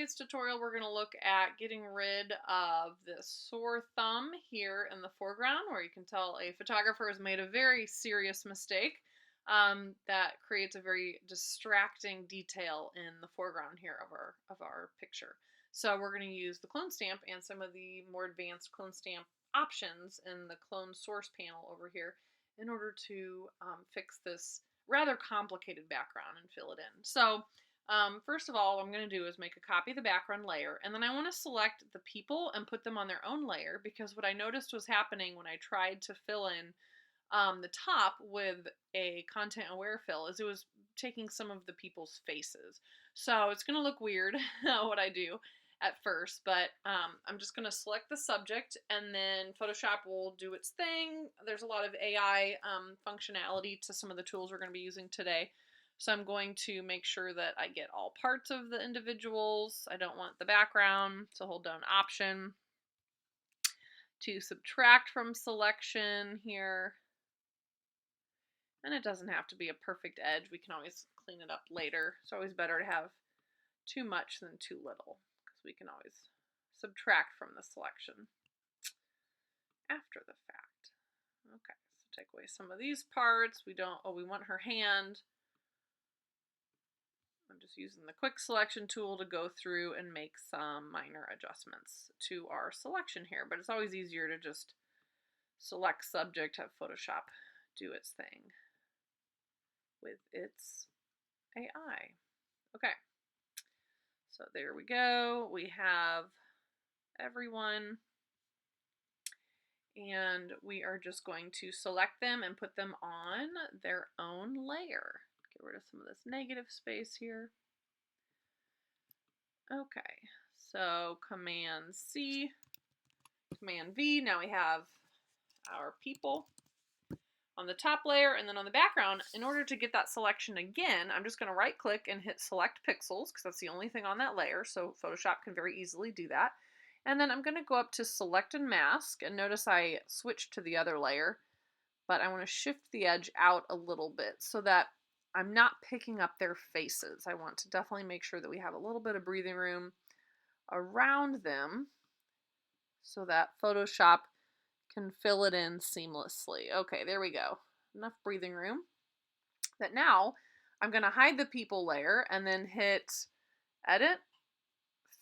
today's tutorial, we're going to look at getting rid of this sore thumb here in the foreground, where you can tell a photographer has made a very serious mistake that creates a very distracting detail in the foreground here of our picture. So we're going to use the clone stamp and some of the more advanced clone stamp options in the clone source panel over here in order to fix this rather complicated background and fill it in. So first of all, what I'm going to do is make a copy of the background layer, and then I want to select the people and put them on their own layer, because what I noticed was happening when I tried to fill in the top with a content aware fill is it was taking some of the people's faces. So it's going to look weird what I do at first, but I'm just going to select the subject, and then Photoshop will do its thing. There's a lot of AI functionality to some of the tools we're going to be using today. So I'm going to make sure that I get all parts of the individuals. I don't want the background, so hold down Option to subtract from selection here. And it doesn't have to be a perfect edge. We can always clean it up later. It's always better to have too much than too little, because we can always subtract from the selection after the fact. Okay, so take away some of these parts. We want her hand. I'm just using the quick selection tool to go through and make some minor adjustments to our selection here, but it's always easier to just select subject, have Photoshop do its thing with its AI. Okay, so there we go. We have everyone, and we are just going to select them and put them on their own layer. Get rid of some of this negative space here. Okay, so Command C, Command V. Now we have our people on the top layer, and then on the background. In order to get that selection again, I'm just going to right click and hit Select Pixels, because that's the only thing on that layer, so Photoshop can very easily do that. And then I'm going to go up to Select and Mask, and notice I switched to the other layer, but I want to shift the edge out a little bit so that I'm not picking up their faces. I want to definitely make sure that we have a little bit of breathing room around them so that Photoshop can fill it in seamlessly. Okay, there we go. Enough breathing room. But now I'm going to hide the people layer and then hit Edit,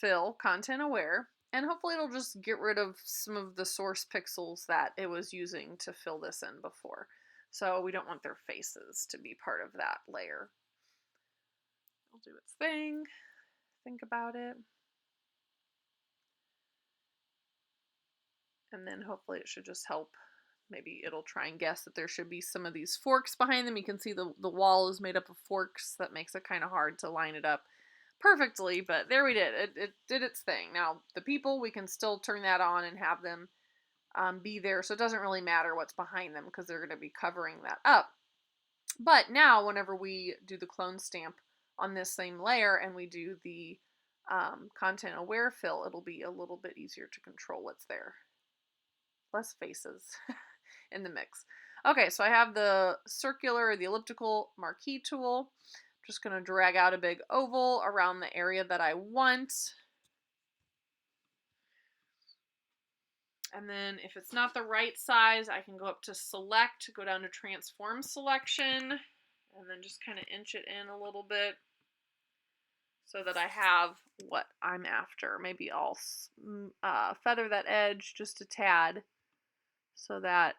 Fill, Content Aware, and hopefully it'll just get rid of some of the source pixels that it was using to fill this in before. So we don't want their faces to be part of that layer. It'll do its thing. Think about it. And then hopefully it should just help. Maybe it'll try and guess that there should be some of these forks behind them. You can see the wall is made up of forks. That makes it kind of hard to line it up perfectly, but there we did. It did its thing. Now, the people, we can still turn that on and have them be there, so it doesn't really matter what's behind them because they're going to be covering that up. But now, whenever we do the clone stamp on this same layer and we do the content aware fill, it'll be a little bit easier to control what's there. Less faces in the mix. Okay, so I have the circular, the elliptical marquee tool. I'm just going to drag out a big oval around the area that I want. And then if it's not the right size, I can go up to select, go down to transform selection, and then just kind of inch it in a little bit so that I have what I'm after. Maybe I'll feather that edge just a tad so that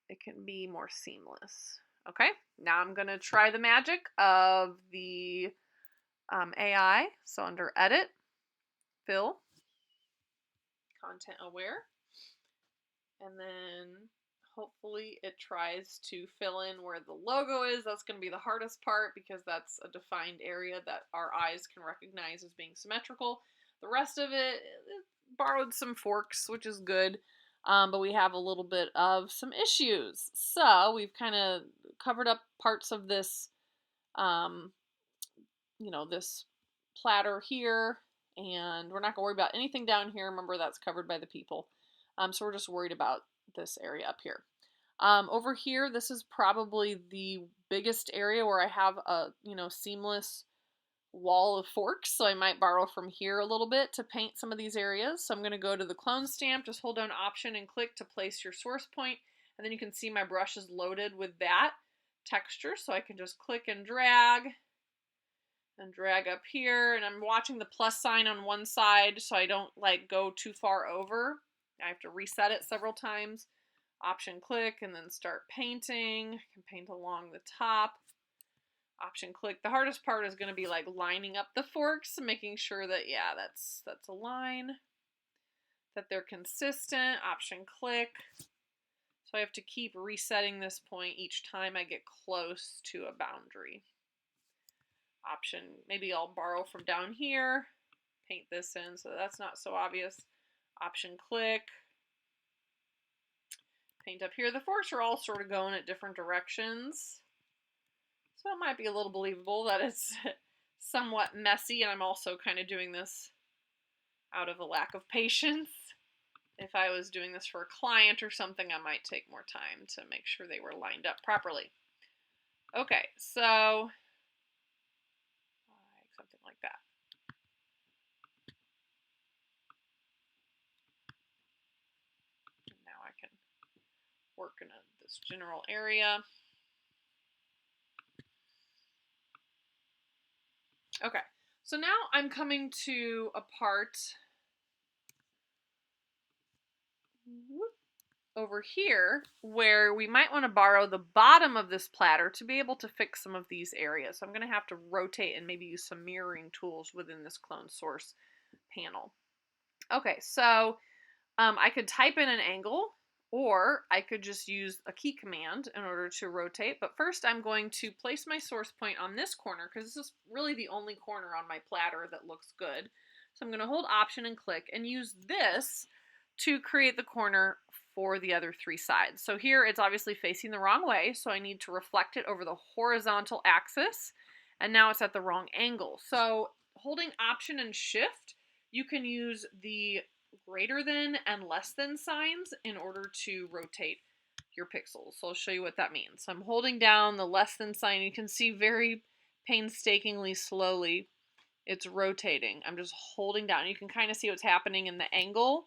it can be more seamless. Okay, now I'm going to try the magic of the AI. So under Edit, Fill, Content Aware, and then hopefully it tries to fill in where the logo is. That's going to be the hardest part because that's a defined area that our eyes can recognize as being symmetrical. The rest of it borrowed some forks, which is good. But we have a little bit of some issues. So we've kind of covered up parts of this, this platter here, and we're not gonna worry about anything down here. Remember, that's covered by the people. So we're just worried about this area up here. Over here, this is probably the biggest area where I have a, seamless wall of forks, so I might borrow from here a little bit to paint some of these areas. So I'm going to go to the clone stamp, just hold down Option and click to place your source point, and then you can see my brush is loaded with that texture, so I can just click and drag up here, and I'm watching the plus sign on one side so I don't like go too far over. I have to reset it several times. Option click and then start painting. I can paint along the top. Option click. The hardest part is going to be like lining up the forks, making sure that, yeah, that's a line, that they're consistent. Option click. So I have to keep resetting this point each time I get close to a boundary. Option, maybe I'll borrow from down here, paint this in so that's not so obvious. Option click. Paint up here. The forks are all sort of going at different directions. So it might be a little believable that it's somewhat messy, and I'm also kind of doing this out of a lack of patience. If I was doing this for a client or something, I might take more time to make sure they were lined up properly. Okay, so something like that. And now I can work in this general area. Okay, so now I'm coming to a part over here where we might want to borrow the bottom of this platter to be able to fix some of these areas. So I'm going to have to rotate and maybe use some mirroring tools within this clone source panel. Okay, so I could type in an angle, or I could just use a key command in order to rotate. But first I'm going to place my source point on this corner because this is really the only corner on my platter that looks good. So I'm going to hold Option and click and use this to create the corner for the other three sides. So here it's obviously facing the wrong way, so I need to reflect it over the horizontal axis, and now it's at the wrong angle. So holding Option and Shift, you can use the greater than and less than signs in order to rotate your pixels. So I'll show you what that means. So I'm holding down the less than sign. You can see very painstakingly slowly it's rotating. I'm just holding down. You can kind of see what's happening in the angle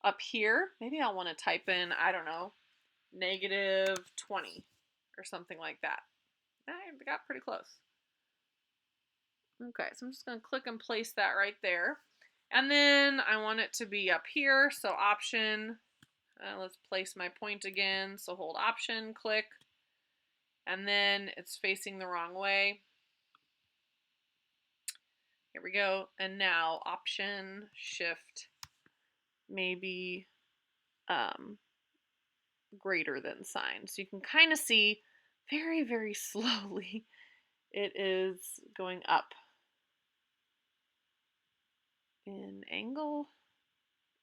up here. Maybe I'll want to type in, I don't know, -20 or something like that. I got pretty close. Okay, so I'm just going to click and place that right there. And then I want it to be up here, so Option, let's place my point again. So hold Option, click, and then it's facing the wrong way. Here we go. And now Option, Shift, maybe greater than sign. So you can kind of see very, very slowly it is going up in angle.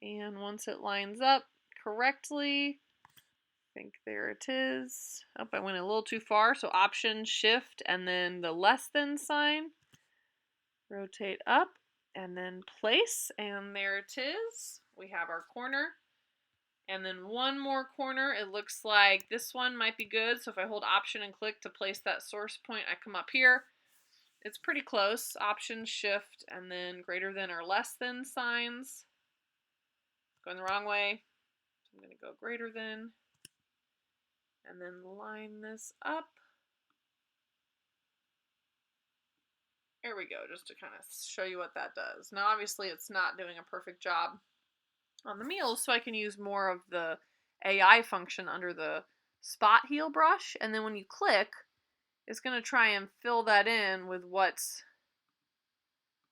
And once it lines up correctly, I think there it is. Oh, I went a little too far. So Option, Shift, and then the less than sign. Rotate up and then place. And there it is. We have our corner. And then one more corner. It looks like this one might be good. So if I hold Option and click to place that source point, I come up here. It's pretty close. Option, Shift, and then greater than or less than signs. Going the wrong way. So I'm going to go greater than. And then line this up. There we go, just to kind of show you what that does. Now obviously it's not doing a perfect job on the meals, so I can use more of the AI function under the spot heal brush, and then when you click, it's going to try and fill that in with what's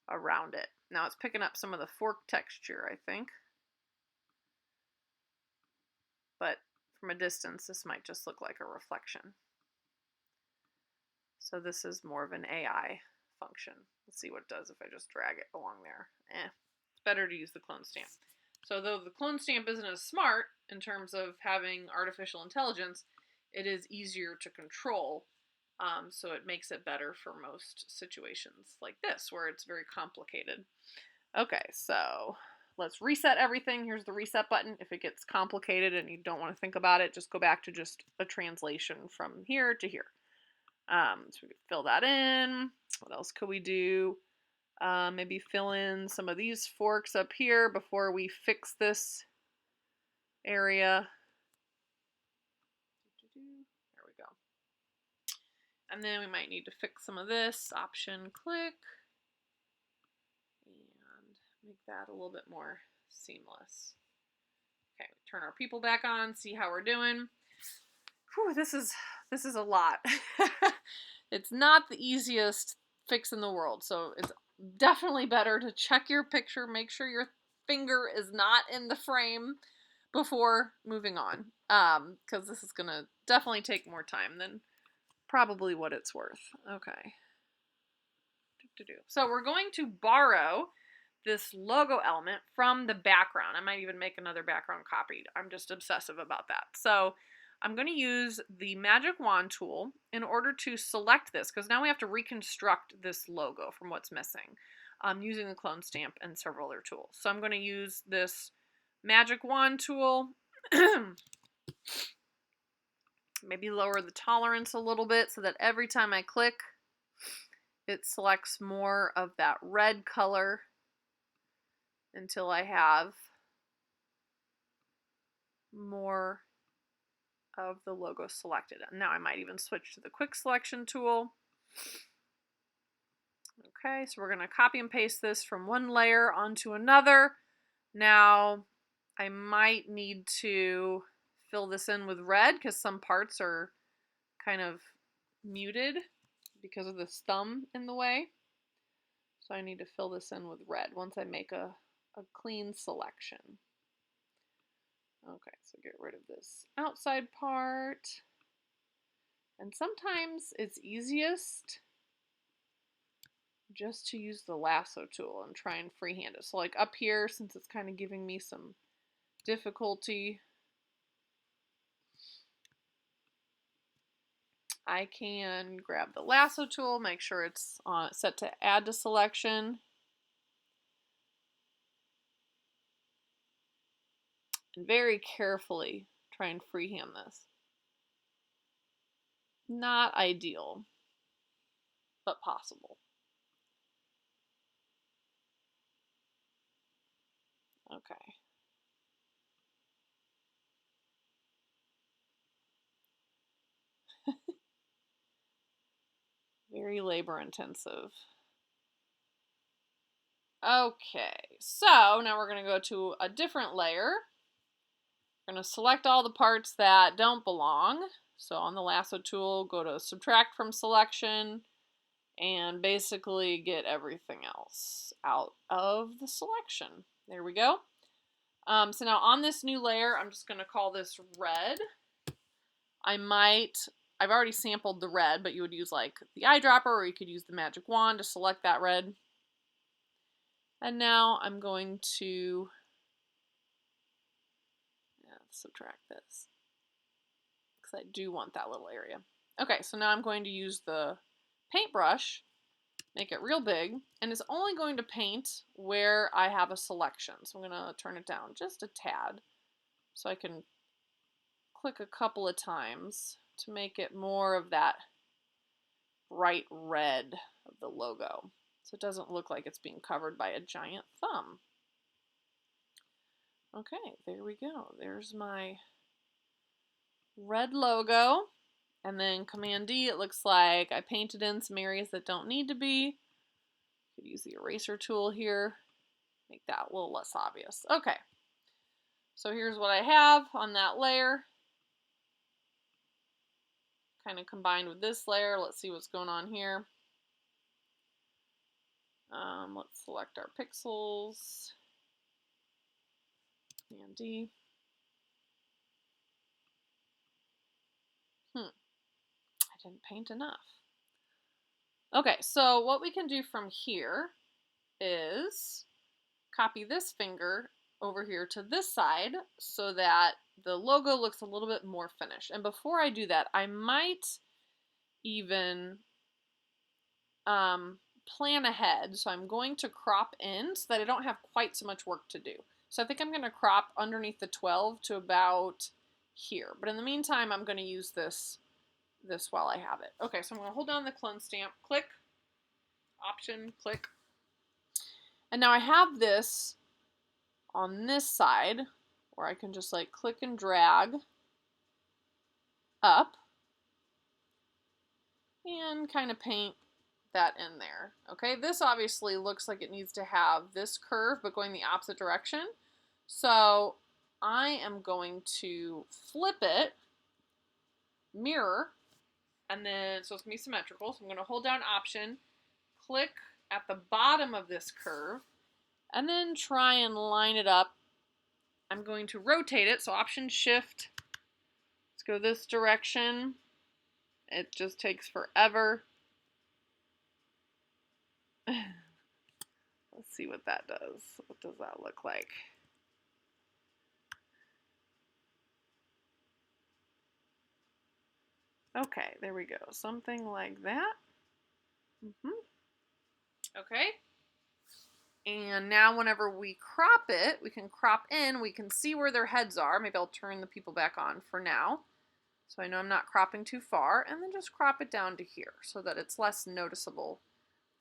around it. Now it's picking up some of the fork texture, I think. But from a distance, this might just look like a reflection. So this is more of an AI function. Let's see what it does if I just drag it along there. It's better to use the clone stamp. So though the clone stamp isn't as smart in terms of having artificial intelligence, it is easier to control. So it makes it better for most situations like this, where it's very complicated. Okay, so let's reset everything. Here's the reset button. If it gets complicated and you don't want to think about it, just go back to just a translation from here to here. So we could fill that in. What else could we do? Maybe fill in some of these forks up here before we fix this area. There we go. And then we might need to fix some of this. Option click. And make that a little bit more seamless. Okay, turn our people back on, see how we're doing. Whew, this is a lot. It's not the easiest fix in the world, so it's definitely better to check your picture, make sure your finger is not in the frame before moving on, because this is gonna definitely take more time than probably what it's worth. Okay. So we're going to borrow this logo element from the background. I might even make another background copy. I'm just obsessive about that. So I'm going to use the magic wand tool in order to select this, because now we have to reconstruct this logo from what's missing using the clone stamp and several other tools. So I'm going to use this magic wand tool, maybe lower the tolerance a little bit so that every time I click, it selects more of that red color until I have more of the logo selected. And now I might even switch to the quick selection tool. Okay, so we're going to copy and paste this from one layer onto another. Now I might need to fill this in with red because some parts are kind of muted because of this thumb in the way. So I need to fill this in with red once I make a clean selection. Okay, so get rid of this outside part. And sometimes it's easiest just to use the lasso tool and try and freehand it. So like up here, since it's kind of giving me some difficulty, I can grab the lasso tool, make sure it's set to add to selection. And very carefully try and freehand this. Not ideal, but possible. Okay. Very labor intensive. Okay, so now we're going to go to a different layer. We're going to select all the parts that don't belong. So on the lasso tool, go to subtract from selection and basically get everything else out of the selection. There we go. So now on this new layer, I'm just going to call this red. I've already sampled the red, but you would use like the eyedropper, or you could use the magic wand to select that red. And now I'm going to subtract this because I do want that little area. Okay, so now I'm going to use the paintbrush, make it real big, and it's only going to paint where I have a selection. So I'm going to turn it down just a tad so I can click a couple of times to make it more of that bright red of the logo, so it doesn't look like it's being covered by a giant thumb. Okay, there we go. There's my red logo. And then Command D, it looks like I painted in some areas that don't need to be. Could use the eraser tool here, make that a little less obvious. Okay, so here's what I have on that layer. Kind of combined with this layer. Let's see what's going on here. Let's select our pixels. Command D. I didn't paint enough. Okay, so what we can do from here is copy this finger over here to this side so that the logo looks a little bit more finished. And before I do that, I might even plan ahead. So I'm going to crop in so that I don't have quite so much work to do. So I think I'm going to crop underneath the 12 to about here. But in the meantime, I'm going to use this this while I have it. Okay, so I'm going to hold down the clone stamp, click, Option, click. And now I have this on this side where I can just like click and drag up and kind of paint that in there. Okay, this obviously looks like it needs to have this curve but going the opposite direction. So I am going to flip it, mirror, and then so it's going to be symmetrical. So I'm going to hold down Option, click at the bottom of this curve, and then try and line it up. I'm going to rotate it, so Option Shift, let's go this direction. It just takes forever. Let's see what that does. What does that look like? Okay, there we go. Something like that. Okay. And now whenever we crop it, we can crop in, we can see where their heads are. Maybe I'll turn the people back on for now, so I know I'm not cropping too far, and then just crop it down to here so that it's less noticeable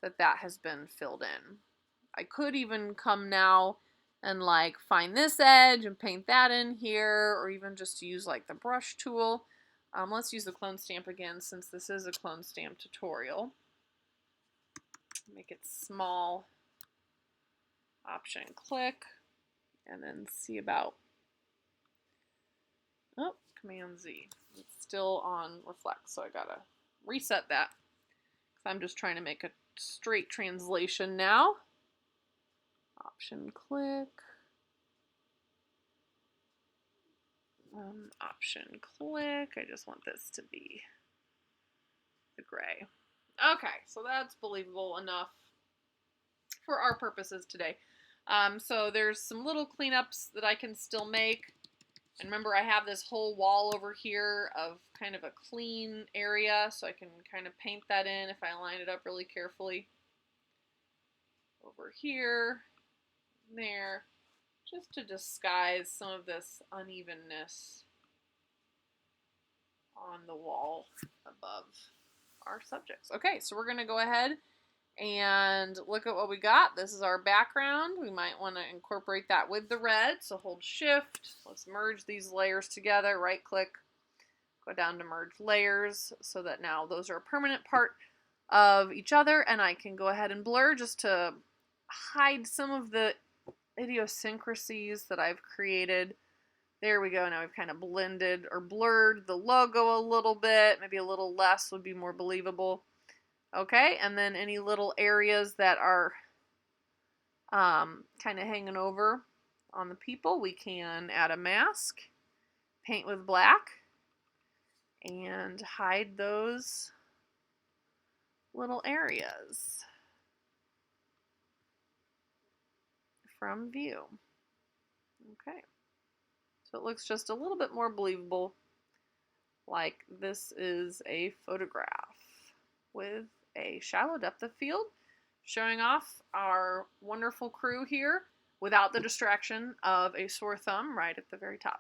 that that has been filled in. I could even come now and like find this edge and paint that in here, or even just use like the brush tool. Let's use the clone stamp again since this is a clone stamp tutorial. Make it small. Option click, and then see about, oh, Command Z. It's still on reflect, so I gotta reset that. I'm just trying to make a straight translation now. Option click. Option click. I just want this to be the gray. Okay, so that's believable enough for our purposes today. So there's some little cleanups that I can still make. And remember, I have this whole wall over here of kind of a clean area, so I can kind of paint that in if I line it up really carefully. Over here, there, just to disguise some of this unevenness on the wall above our subjects. Okay, so we're going to go ahead and look at what we got. This is our background. We might want to incorporate that with the red, so hold Shift. Let's merge these layers together. Right click, go down to merge layers so that now those are a permanent part of each other, and I can go ahead and blur just to hide some of the idiosyncrasies that I've created. There we go. Now we've kind of blended or blurred the logo a little bit. Maybe a little less would be more believable. Okay, and then any little areas that are kind of hanging over on the people, we can add a mask, paint with black, and hide those little areas from view. Okay, so it looks just a little bit more believable, like this is a photograph with a shallow depth of field, showing off our wonderful crew here without the distraction of a sore thumb right at the very top.